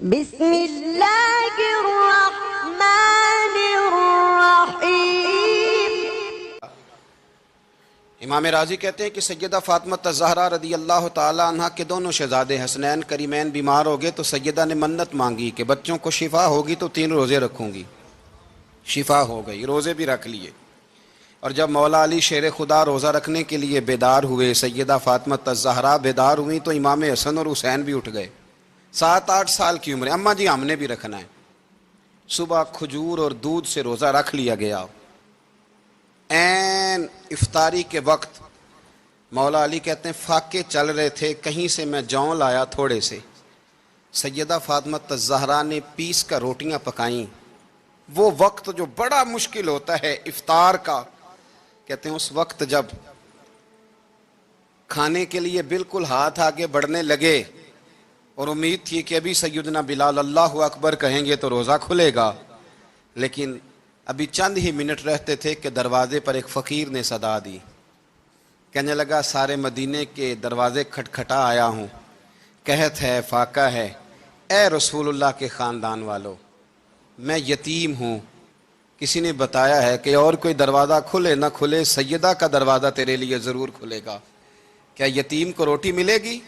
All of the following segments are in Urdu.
بسم اللہ الرحمن الرحیم۔ امام راضی کہتے ہیں کہ سیدہ فاطمہ الزہرا رضی اللہ تعالی عنہ کے دونوں شہزادے حسنین کریمین بیمار ہو گئے تو سیدہ نے منت مانگی کہ بچوں کو شفا ہوگی تو 3 روزے رکھوں گی۔ شفا ہو گئی، روزے بھی رکھ لیے۔ اور جب مولا علی شیر خدا روزہ رکھنے کے لیے بیدار ہوئے، سیدہ فاطمہ الزہرا بیدار ہوئیں تو امام حسن اور حسین بھی اٹھ گئے۔ 7-8 سال کی عمر، اماں جی ہم نے بھی رکھنا ہے۔ صبح کھجور اور دودھ سے روزہ رکھ لیا گیا۔ عین افطاری کے وقت مولا علی کہتے ہیں فاقے چل رہے تھے، کہیں سے میں جوں لایا تھوڑے سے، سیدہ فاطمہ الزہرا نے پیس کر روٹیاں پکائیں۔ وہ وقت جو بڑا مشکل ہوتا ہے افطار کا، کہتے ہیں اس وقت جب کھانے کے لیے بالکل ہاتھ آگے بڑھنے لگے اور امید تھی کہ ابھی سیدنا بلال اللہ اکبر کہیں گے تو روزہ کھلے گا، لیکن ابھی چند ہی منٹ رہتے تھے کہ دروازے پر ایک فقیر نے صدا دی۔ کہنے لگا سارے مدینے کے دروازے کھٹکھٹا آیا ہوں، قحط ہے، فاقہ ہے، اے رسول اللہ کے خاندان والو، میں یتیم ہوں، کسی نے بتایا ہے کہ اور کوئی دروازہ کھلے نہ کھلے سیدہ کا دروازہ تیرے لیے ضرور کھلے گا، کیا یتیم کو روٹی ملے گی؟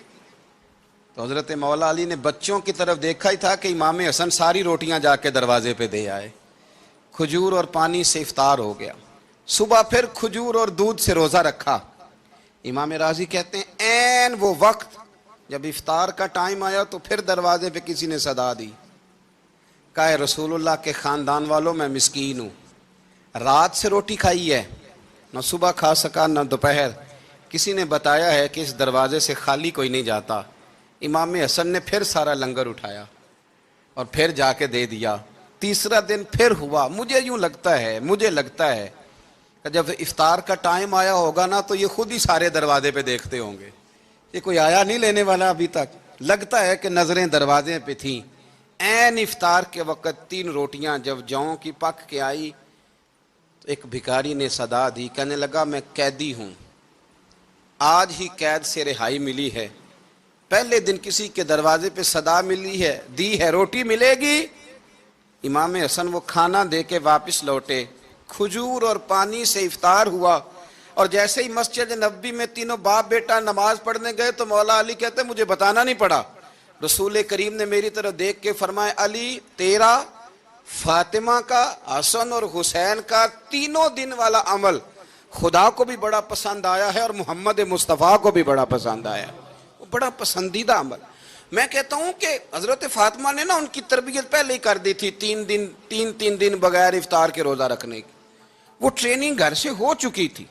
تو حضرت مولا علی نے بچوں کی طرف دیکھا ہی تھا کہ امام حسن ساری روٹیاں جا کے دروازے پہ دے آئے۔ کھجور اور پانی سے افطار ہو گیا۔ صبح پھر کھجور اور دودھ سے روزہ رکھا۔ امام راضی کہتے ہیں عین وہ وقت جب افطار کا ٹائم آیا تو پھر دروازے پہ کسی نے صدا دی، کہا اے رسول اللہ کے خاندان والوں، میں مسکین ہوں، رات سے روٹی کھائی ہے، نہ صبح کھا سکا نہ دوپہر، کسی نے بتایا ہے کہ اس دروازے سے خالی کوئی نہیں جاتا۔ امام حسن نے پھر سارا لنگر اٹھایا اور پھر جا کے دے دیا۔ تیسرا دن پھر ہوا۔ مجھے لگتا ہے کہ جب افطار کا ٹائم آیا ہوگا نا تو یہ خود ہی سارے دروازے پہ دیکھتے ہوں گے، یہ کوئی آیا نہیں لینے والا ابھی تک، لگتا ہے کہ نظریں دروازے پہ تھیں۔ عین افطار کے وقت 3 روٹیاں جب جوں کی پک کے آئی تو ایک بھکاری نے صدا دی، کہنے لگا میں قیدی ہوں، آج ہی قید سے رہائی ملی ہے، پہلے دن کسی کے دروازے پہ صدا دی ہے روٹی ملے گی۔ امام حسن وہ کھانا دے کے واپس لوٹے، کھجور اور پانی سے افطار ہوا، اور جیسے ہی مسجد نبوی میں تینوں باپ بیٹا نماز پڑھنے گئے تو مولا علی کہتے ہیں مجھے بتانا نہیں پڑا، رسول کریم نے میری طرف دیکھ کے فرمایا علی تیرا، فاطمہ کا، حسن اور حسین کا 3 دن والا عمل خدا کو بھی بڑا پسند آیا ہے اور محمد مصطفیٰ کو بھی بڑا پسند آیا ہے، وہ بڑا پسندیدہ عمل۔ میں کہتا ہوں کہ حضرت فاطمہ نے نا ان کی تربیت پہلے ہی کر دی تھی، 3 دن بغیر افطار کے روزہ رکھنے کی، وہ ٹریننگ گھر سے ہو چکی تھی۔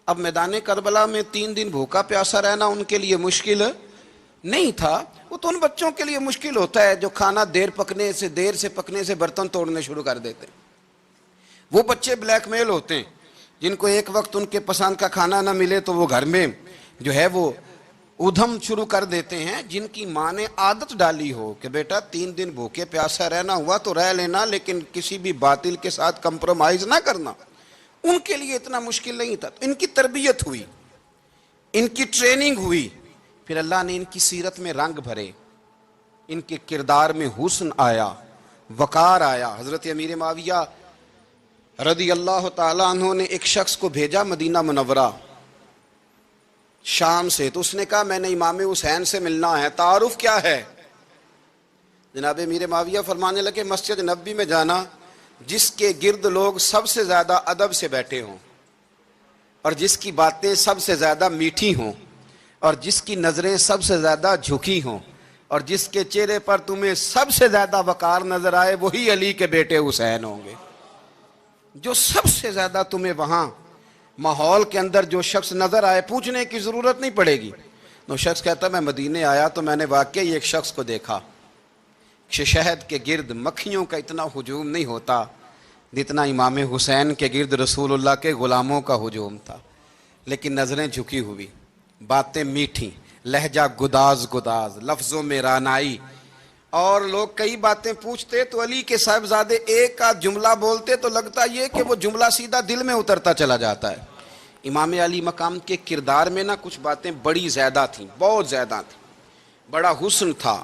اب میدان کربلا میں 3 دن بھوکا پیاسا رہنا ان کے لیے مشکل نہیں تھا، وہ تو ان بچوں کے لیے مشکل ہوتا ہے جو کھانا دیر سے پکنے سے برتن توڑنے شروع کر دیتے ہیں۔ وہ بچے بلیک میل ہوتے ہیں جن کو ایک وقت ان کے پسند کا کھانا نہ ملے تو وہ گھر میں جو ہے وہ ادھم شروع کر دیتے ہیں، جن کی ماں نے عادت ڈالی ہو کہ بیٹا 3 دن بھوکے پیاسا رہنا ہوا تو رہ لینا، لیکن کسی بھی باطل کے ساتھ کمپرومائز نہ کرنا، ان کے لیے اتنا مشکل نہیں تھا۔ ان کی تربیت ہوئی، ان کی ٹریننگ ہوئی، پھر اللہ نے ان کی سیرت میں رنگ بھرے، ان کے کردار میں حسن آیا، وقار آیا۔ حضرت امیر معاویہ رضی اللہ تعالیٰ عنہ نے ایک شخص کو بھیجا مدینہ منورہ شام سے، تو اس نے کہا میں نے امام حسین سے ملنا ہے، تعارف کیا ہے؟ جناب امیر معاویہ فرمانے لگے مسجد نبوی میں جانا جس کے گرد لوگ سب سے زیادہ ادب سے بیٹھے ہوں اور جس کی باتیں سب سے زیادہ میٹھی ہوں اور جس کی نظریں سب سے زیادہ جھکی ہوں اور جس کے چہرے پر تمہیں سب سے زیادہ وقار نظر آئے وہی علی کے بیٹے حسین ہوں گے۔ جو سب سے زیادہ تمہیں وہاں ماحول کے اندر جو شخص نظر آئے پوچھنے کی ضرورت نہیں پڑے گی۔ وہ شخص کہتا میں مدینے آیا تو میں نے واقعی ایک شخص کو دیکھا، شہد کے گرد مکھیوں کا اتنا ہجوم نہیں ہوتا جتنا امام حسین کے گرد رسول اللہ کے غلاموں کا ہجوم تھا، لیکن نظریں جھکی ہوئی، باتیں میٹھی، لہجہ گداز، لفظوں میں رانائی، اور لوگ کئی باتیں پوچھتے تو علی کے صاحبزادے ایک آدھ جملہ بولتے تو لگتا یہ کہ وہ جملہ سیدھا دل میں اترتا چلا جاتا ہے۔ امام علی مقام کے کردار میں نا کچھ باتیں بڑی زیادہ تھیں، بہت زیادہ تھیں، بڑا حسن تھا،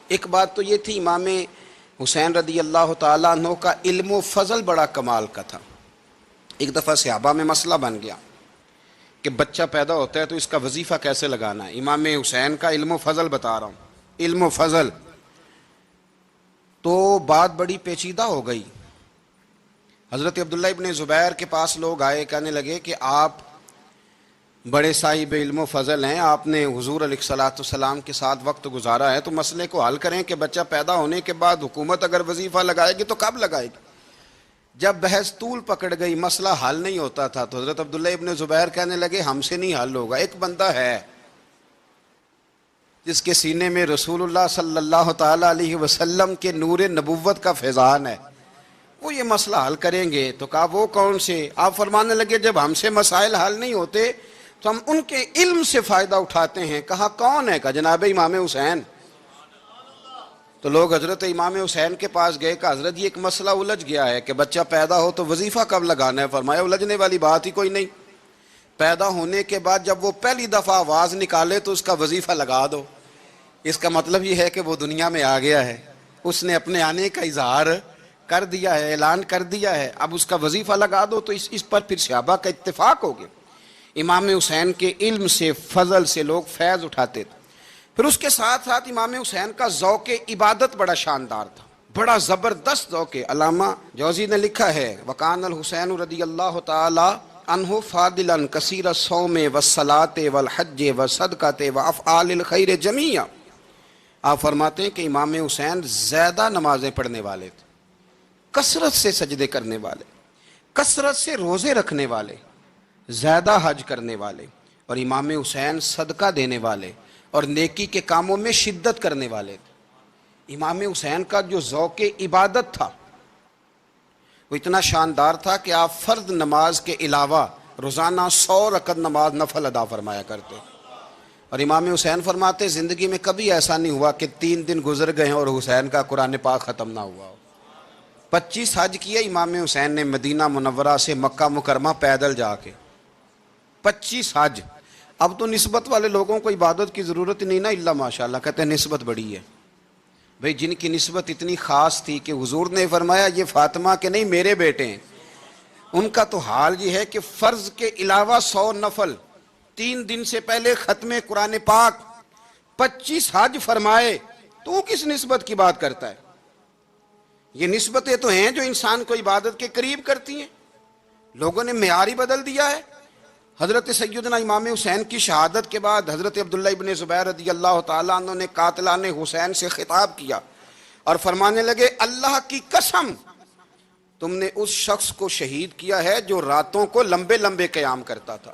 ایک بات تو یہ تھی، امام حسین رضی اللہ تعالیٰ عنہ کا علم و فضل بڑا کمال کا تھا۔ ایک دفعہ صحابہ میں مسئلہ بن گیا کہ بچہ پیدا ہوتا ہے تو اس کا وظیفہ کیسے لگانا ہے۔ امام حسین کا علم و فضل بتا رہا ہوں، علم و فضل۔ تو بات بڑی پیچیدہ ہو گئی۔ حضرت عبداللہ ابن زبیر کے پاس لوگ آئے، کہنے لگے کہ آپ بڑے صاحب علم و فضل ہیں، آپ نے حضور علیہ الصلوۃ والسلام کے ساتھ وقت گزارا ہے، تو مسئلے کو حل کریں کہ بچہ پیدا ہونے کے بعد حکومت اگر وظیفہ لگائے گی تو کب لگائے گی۔ جب بحث طول پکڑ گئی، مسئلہ حل نہیں ہوتا تھا، تو حضرت عبداللہ ابن زبیر کہنے لگے ہم سے نہیں حل ہوگا، ایک بندہ ہے جس کے سینے میں رسول اللہ صلی اللہ تعالیٰ علیہ وسلم کے نور نبوت کا فیضان ہے، وہ یہ مسئلہ حل کریں گے۔ تو کہا وہ کون سے؟ آپ فرمانے لگے جب ہم سے مسائل حل نہیں ہوتے تو ہم ان کے علم سے فائدہ اٹھاتے ہیں۔ کہا کون ہے؟ کہا جناب امام حسین۔ تو لوگ حضرت امام حسین کے پاس گئے کہ حضرت یہ ایک مسئلہ الجھ گیا ہے کہ بچہ پیدا ہو تو وظیفہ کب لگانا ہے؟ فرمایا الجھنے والی بات ہی کوئی نہیں، پیدا ہونے کے بعد جب وہ پہلی دفعہ آواز نکالے تو اس کا وظیفہ لگا دو۔ اس کا مطلب یہ ہے کہ وہ دنیا میں آ گیا ہے، اس نے اپنے آنے کا اظہار کر دیا ہے، اعلان کر دیا ہے، اب اس کا وظیفہ لگا دو۔ تو اس پر پھر صحابہ کا اتفاق ہو گیا۔ امام حسین کے علم سے، فضل سے لوگ فیض اٹھاتے تھے۔ پھر اس کے ساتھ ساتھ امام حسین کا ذوق عبادت بڑا شاندار تھا، بڑا زبردست ذوق۔ علامہ جوزی نے لکھا ہے وکان الحسین رضی اللہ تعالی عنہ فاضلا کثیر الصوم والصلاۃ والحج والصدقۃ وافعال الخیر جمیعا۔ آپ فرماتے ہیں کہ امام حسین زیادہ نمازیں پڑھنے والے تھے، کثرت سے سجدے کرنے والے، کثرت سے روزے رکھنے والے، زیادہ حج کرنے والے، اور امام حسین صدقہ دینے والے اور نیکی کے کاموں میں شدت کرنے والے تھے۔ امام حسین کا جو ذوق عبادت تھا وہ اتنا شاندار تھا کہ آپ فرض نماز کے علاوہ روزانہ 100 رکعت نماز نفل ادا فرمایا کرتے۔ اور امام حسین فرماتے زندگی میں کبھی ایسا نہیں ہوا کہ 3 دن گزر گئے ہیں اور حسین کا قرآن پاک ختم نہ ہوا ہو۔ 25 حج کیے امام حسین نے مدینہ منورہ سے مکہ مکرمہ پیدل جا کے، 25 حج۔ اب تو نسبت والے لوگوں کو عبادت کی ضرورت نہیں نا، اللہ ماشاءاللہ کہتے ہیں نسبت بڑی ہے۔ بھئی جن کی نسبت اتنی خاص تھی کہ حضور نے فرمایا یہ فاطمہ کے نہیں میرے بیٹے ہیں، ان کا تو حال یہ ہے کہ فرض کے علاوہ 100 نفل، 3 دن سے پہلے ختم قرآن پاک، 25 حج فرمائے، تو وہ کس نسبت کی بات کرتا ہے؟ یہ نسبتیں تو ہیں جو انسان کو عبادت کے قریب کرتی ہیں۔ لوگوں نے معیار ہی بدل دیا ہے۔ حضرت سیدنا امام حسین کی شہادت کے بعد حضرت عبداللہ ابن زبیر رضی اللہ تعالیٰ عنہ نے قاتلان حسین سے خطاب کیا اور فرمانے لگے اللہ کی قسم تم نے اس شخص کو شہید کیا ہے جو راتوں کو لمبے لمبے قیام کرتا تھا،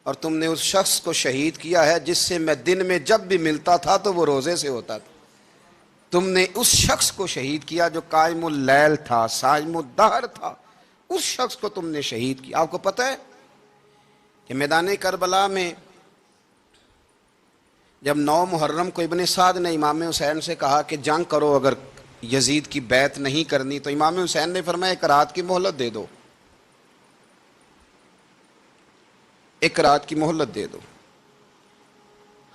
اور تم نے اس شخص کو شہید کیا ہے جس سے میں دن میں جب بھی ملتا تھا تو وہ روزے سے ہوتا تھا۔ تم نے اس شخص کو شہید کیا جو قائم اللیل تھا، صائم الدہر تھا، اس شخص کو تم نے شہید کیا۔ آپ کو پتہ ہے کہ میدان کربلا میں جب 9 محرم کو ابن سعد نے امام حسین سے کہا کہ جنگ کرو اگر یزید کی بیعت نہیں کرنی، تو امام حسین نے فرمایا 1 رات کی مہلت دے دو، 1 رات کی مہلت دے دو۔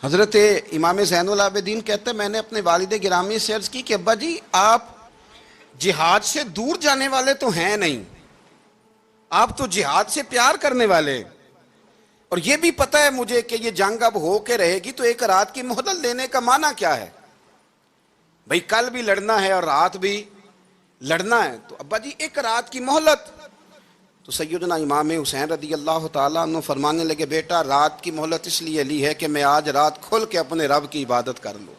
حضرت امام زین العابدین کہتے ہیں میں نے اپنے والد گرامی سے عرض کی کہ ابا جی آپ جہاد سے دور جانے والے تو ہیں نہیں، آپ تو جہاد سے پیار کرنے والے ہیں، اور یہ بھی پتہ ہے مجھے کہ یہ جنگ اب ہو کے رہے گی، تو 1 رات کی مہلت لینے کا معنی کیا ہے؟ بھئی کل بھی لڑنا ہے اور رات بھی لڑنا ہے، تو ابا جی 1 رات کی مہلت۔ تو سیدنا امام حسین رضی اللہ تعالیٰ عنہ فرمانے لگے بیٹا رات کی مہلت اس لیے لی ہے کہ میں آج رات کھل کے اپنے رب کی عبادت کر لوں،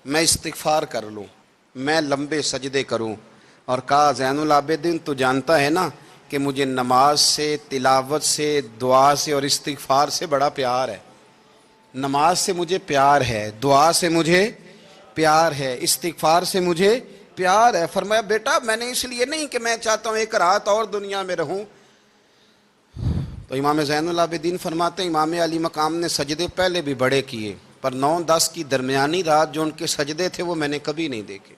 میں استغفار کر لوں، میں لمبے سجدے کروں۔ اور کہا زین العابدین تو جانتا ہے نا کہ مجھے نماز سے، تلاوت سے، دعا سے اور استغفار سے بڑا پیار ہے۔ نماز سے مجھے پیار ہے، دعا سے مجھے پیار ہے، استغفار سے مجھے پیار ہے۔ فرمایا بیٹا میں نے اس لیے نہیں کہ میں چاہتا ہوں 1 رات اور دنیا میں رہوں۔ تو امام زین العابدین فرماتے ہیں امام علی مقام نے سجدے پہلے بھی بڑے کیے، پر 9-10 کی درمیانی رات جو ان کے سجدے تھے وہ میں نے کبھی نہیں دیکھے۔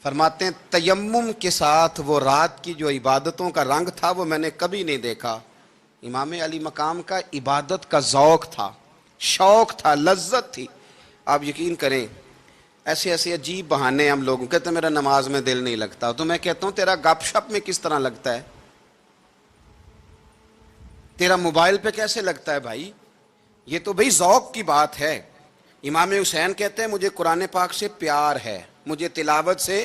فرماتے ہیں تیمم کے ساتھ وہ رات کی جو عبادتوں کا رنگ تھا وہ میں نے کبھی نہیں دیکھا۔ امام علی مقام کا عبادت کا ذوق تھا، شوق تھا، لذت تھی۔ آپ یقین کریں ایسے ایسے عجیب بہانے ہم لوگوں کہتے ہیں میرا نماز میں دل نہیں لگتا، تو میں کہتا ہوں تیرا گپ شپ میں کس طرح لگتا ہے، تیرا موبائل پہ کیسے لگتا ہے بھائی؟ یہ تو بھائی ذوق کی بات ہے۔ امام حسین کہتے ہیں مجھے قرآن پاک سے پیار ہے، مجھے تلاوت سے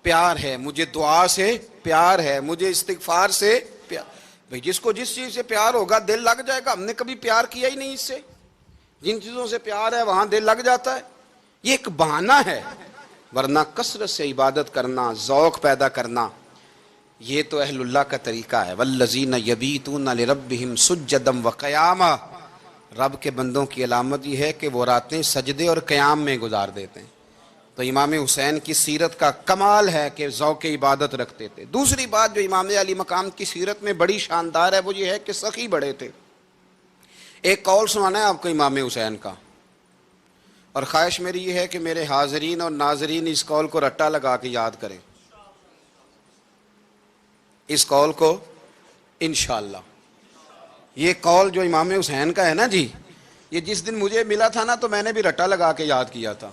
پیار ہے، مجھے دعا سے پیار ہے، مجھے استغفار سے پیار۔ بھائی جس کو جس چیز سے پیار ہوگا دل لگ جائے گا۔ ہم نے کبھی پیار کیا ہی نہیں اس سے، جن چیزوں سے پیار ہے وہاں دل لگ جاتا ہے۔ یہ ایک بہانہ ہے، ورنہ کثرت سے عبادت کرنا، ذوق پیدا کرنا، یہ تو اہل اللہ کا طریقہ ہے۔ والذین یبیتون لربہم سجدا وقیاما، رب کے بندوں کی علامت یہ ہے کہ وہ راتیں سجدے اور قیام میں گزار دیتے ہیں۔ تو امام حسین کی سیرت کا کمال ہے کہ ذوق عبادت رکھتے تھے۔ دوسری بات جو امام علی مقام کی سیرت میں بڑی شاندار ہے وہ یہ ہے کہ سخی بڑے تھے۔ ایک قول سنانا ہے آپ کو امام حسین کا، اور خواہش میری یہ ہے کہ میرے حاضرین اور ناظرین اس قول کو رٹا لگا کے یاد کریں، اس قول کو انشاءاللہ۔ یہ قول جو امام حسین کا ہے نا جی، یہ جس دن مجھے ملا تھا نا تو میں نے بھی رٹا لگا کے یاد کیا تھا،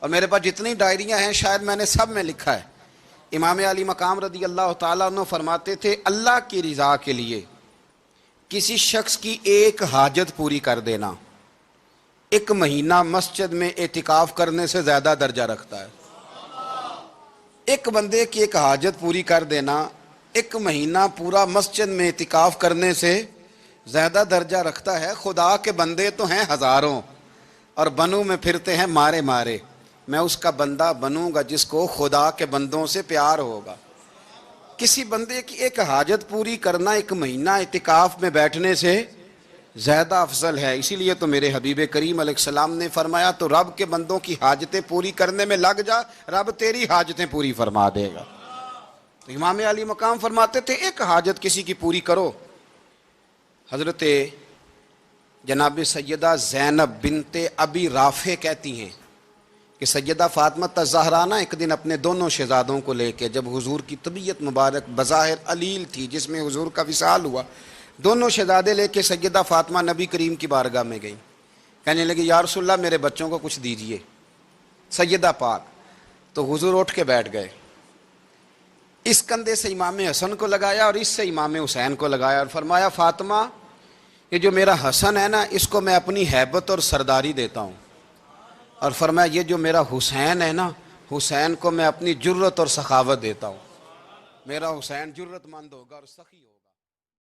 اور میرے پاس جتنی ڈائریاں ہیں شاید میں نے سب میں لکھا ہے۔ امام علی مقام رضی اللہ تعالیٰ عنہ فرماتے تھے اللہ کی رضا کے لیے کسی شخص کی ایک حاجت پوری کر دینا 1 مہینہ مسجد میں اعتکاف کرنے سے زیادہ درجہ رکھتا ہے۔ ایک بندے کی ایک حاجت پوری کر دینا 1 مہینہ پورا مسجد میں اعتکاف کرنے سے زیادہ درجہ رکھتا ہے۔ خدا کے بندے تو ہیں ہزاروں اور بنوں میں پھرتے ہیں مارے مارے، میں اس کا بندہ بنوں گا جس کو خدا کے بندوں سے پیار ہوگا۔ کسی بندے کی ایک حاجت پوری کرنا 1 مہینہ اعتکاف میں بیٹھنے سے زیادہ افضل ہے۔ اسی لیے تو میرے حبیب کریم علیہ السلام نے فرمایا تو رب کے بندوں کی حاجتیں پوری کرنے میں لگ جا، رب تیری حاجتیں پوری فرما دے گا۔ تو امام علی مقام فرماتے تھے ایک حاجت کسی کی پوری کرو۔ حضرت جناب سیدہ زینب بنت ابی رافع کہتی ہیں کہ سیدہ فاطمہ الزہرا نا ایک دن اپنے دونوں شہزادوں کو لے کے، جب حضور کی طبیعت مبارک بظاہر علیل تھی جس میں حضور کا وصال ہوا، دونوں شہزادے لے کے سیدہ فاطمہ نبی کریم کی بارگاہ میں گئیں، کہنے لگی یا رسول اللہ میرے بچوں کو کچھ دیجئے سیدہ پاک۔ تو حضور اٹھ کے بیٹھ گئے، اس کندھے سے امام حسن کو لگایا اور اس سے امام حسین کو لگایا اور فرمایا فاطمہ یہ جو میرا حسن ہے نا اس کو میں اپنی ہیبت اور سرداری دیتا ہوں، اور فرمایا یہ جو میرا حسین ہے نا حسین کو میں اپنی جرت اور سخاوت دیتا ہوں، میرا حسین جرت مند ہوگا اور سخی ہوگا۔